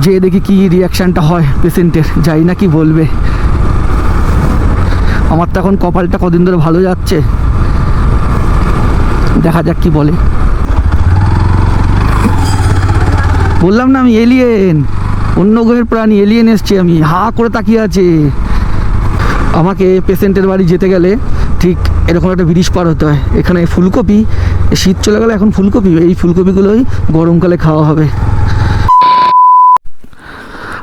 যে দেখি কি রিয়াকশানটা হয় পেশেন্টের, যাই না কি বলবে। আমার তো এখন কপালটা কদিন ধরে ভালো যাচ্ছে, দেখা যাক কি বলে। বললাম না আমি এলিয়েন, অন্য গ্রহের প্রাণী, এলিয়েন এসছি আমি। হা করে তাকিয়ে আছে। আমাকে পেশেন্টের বাড়ি যেতে গেলে ঠিক এরকম একটা ব্রিজ পার হতে হয়। এখানে ফুলকপি, শীত চলে গেলে এখন ফুলকপি, এই ফুলকপিগুলোই গরমকালে খাওয়া হবে।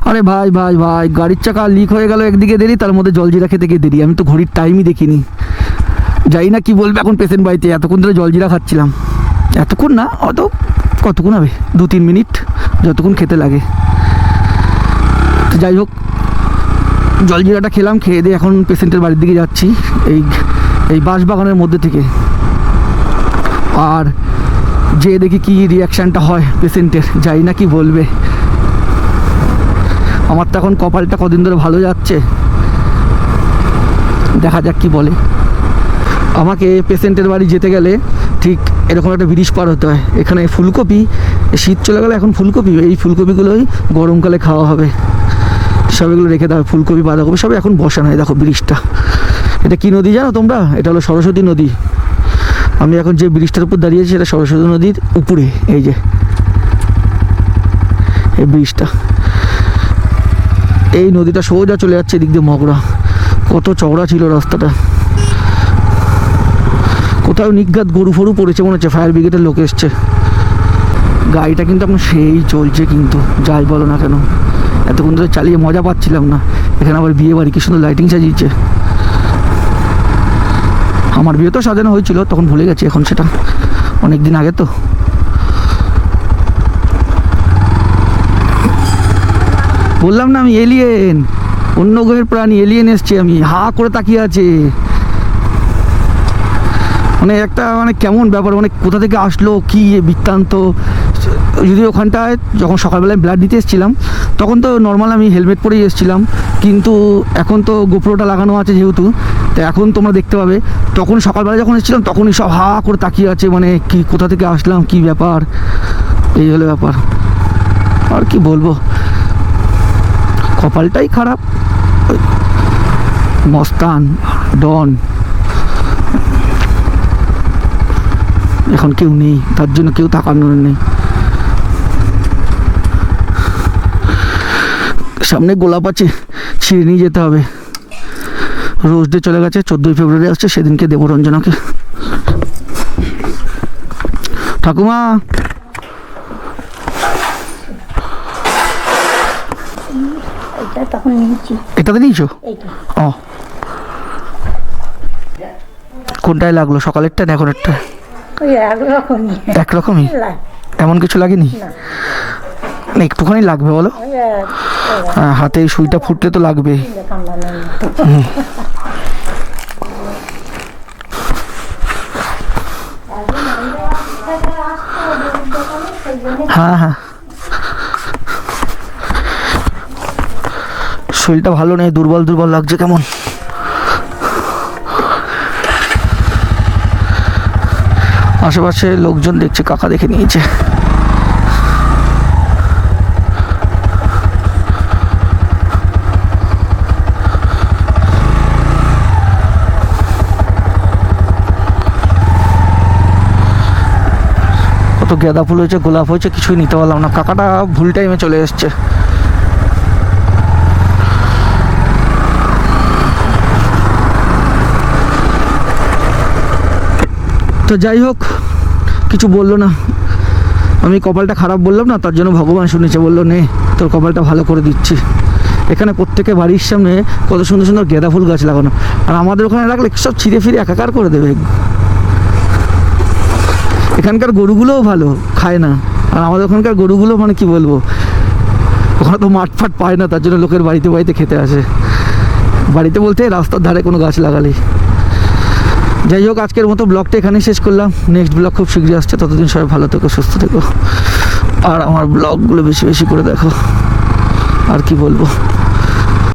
আরে ভাই ভাই ভাই, গাড়ির চাকা লিক হয়ে গেল একদিকে দেরি, তার মধ্যে জলজিরা খেতে গিয়ে দেরি। আমি তো ঘড়ির টাইমই দেখিনি, যাই না কি বলবে এখন পেশেন্ট বাড়িতে। এতক্ষণ ধরে জলজিরা খাচ্ছিলাম, এতক্ষণ না অত, কতক্ষণ হবে, 2-3 মিনিট, যতক্ষণ খেতে লাগে। তো যাই হোক, জলজিরাটা খেলাম, খেয়ে দিয়ে এখন পেশেন্টের বাড়ির দিকে যাচ্ছি, এই বাঁশবাগানের মধ্যে থেকে। আর যে দেখি কি রিয়াকশানটা হয় পেশেন্টের, যাই না কি বলবে। আমার তো এখন কপালটা কদিন ধরে ভালো যাচ্ছে, দেখা যাক কি বলে। আমাকে পেশেন্টের বাড়ি যেতে গেলে ঠিক এরকম একটা ব্রিজ পার হতে হয়। এখানে ফুলকপি, শীত চলে গেলে এখন ফুলকপি, এই ফুলকপিগুলোই গরমকালে খাওয়া হবে। সব এগুলো রেখে দেওয়া, ফুলকপি, বাঁধাকপি সব এখন বসানো হয়। দেখো ব্রিজটা, এটা কি নদী জানো তোমরা? এটা হলো সরস্বতী নদী। আমি এখন যে ব্রিজটার উপর দাঁড়িয়েছি সেটা সরস্বতী নদীর উপরে। এই যে এই ব্রিজটা, এই নদীটা সোজা চলে যাচ্ছে এদিক দিয়ে মগরা। কত চওড়া ছিল রাস্তাটা। কোথাও নিঘাত গরু ফরু পড়েছে মনে হচ্ছে, ফায়ার ব্রিগেডের লোক এসছে। গাড়িটা কিন্তু আপনার সেই চলছে, কিন্তু যাই বলো না কেন, এতক্ষণ ধরে চালিয়ে মজা পাচ্ছিলাম না। এখানে আবার বিয়ে বাড়ি, কি সুন্দর লাইটিং সাজিয়েছে। আমার বিয়ে তো সাজানো হয়েছিল, তখন ভুলে গেছি এখন, সেটা অনেক দিন আগে তো। বললাম না আমি এলিয়েন, অন্য গ্রহের প্রাণী, এলিয়েন এসছি আমি। হা করে তাকিয়ে আছে, মানে একটা মানে কেমন ব্যাপার, মানে কোথা থেকে আসলো, কি বৃত্তান্ত। যদি ওখানটায় যখন সকালবেলায় ব্লাড দিতে এসেছিলাম তখন তো নর্মাল আমি হেলমেট পরেই এসেছিলাম, কিন্তু এখন তো গোপ্রোটা লাগানো আছে যেহেতু, তো এখন তোমরা দেখতে পাবে। তখন সকালবেলা যখন এসেছিলাম তখনই সব হা করে তাকিয়ে আছে, মানে কি কোথা থেকে আসলাম, কি ব্যাপার, এই হলো ব্যাপার। আর কি বলবো, কপালটাই খারাপ। মস্তান, ডন এখন কেউ নেই, তার জন্য কেউ তাকানোর নেই। সামনে গোলাপ আছে, ছিঁড়ে নিয়ে যেতে হবে। রোজ ডে চলে গেছে, 14ই ফেব্রুয়ারি আসছে, সেদিনকে দেবো রঞ্জনাকে। ঠাকুমা, এটাতে নিয়েছো? ও, কোনটায় লাগলো, সকালেরটা না এখনেরটা? একরকমই, এমন কিছু লাগেনি? একটুখানি লাগবে বলো, হাতে সুইটা ফুটলে তো লাগবে। হ্যাঁ হ্যাঁ, শরীরটা ভালো নেই, দুর্বল দুর্বল লাগছে কেমন। আশেপাশে লোকজন দেখছে, কাকা দেখে নিয়েছে। কত গাঁদা ফুল হয়েছে, গোলাপ হয়েছে, কিছুই নিতে পারলাম না। কাকাটা ভুল টাইমে চলে এসছে। তো যাই হোক, কিছু বললো না। আমি কপালটা খারাপ বললাম না, তার জন্য ভগবান শুনেছে, বললো নে তোর কপালটা ভালো করে দিচ্ছি। এখানে প্রত্যেকে বাড়ির সামনে কত সুন্দর সুন্দর গাঁদা ফুল গাছ লাগানো, আর আমাদের ওখানে রাখলে সব ছিঁড়ে ফিরে একাকার করে দেবে। এখানকার গরুগুলোও ভালো, খায় না। আর আমাদের ওখানকার গরুগুলো মানে কি বলবো, ওখানে তো মাঠ ফাট পায় না, তার জন্য লোকের বাড়িতে বাড়িতে খেতে আসে। বাড়িতে বলতে রাস্তার ধারে কোনো গাছ লাগালেই। যাই হোক, আজকের মতো ব্লগটা এখানেই শেষ করলাম। নেক্সট ব্লগ খুব শীঘ্রই আসছে, ততদিন সবাই ভালো থেকো, সুস্থ থেকো, আর আমার ব্লগগুলো বেশি বেশি করে দেখো। আর কি বলবো।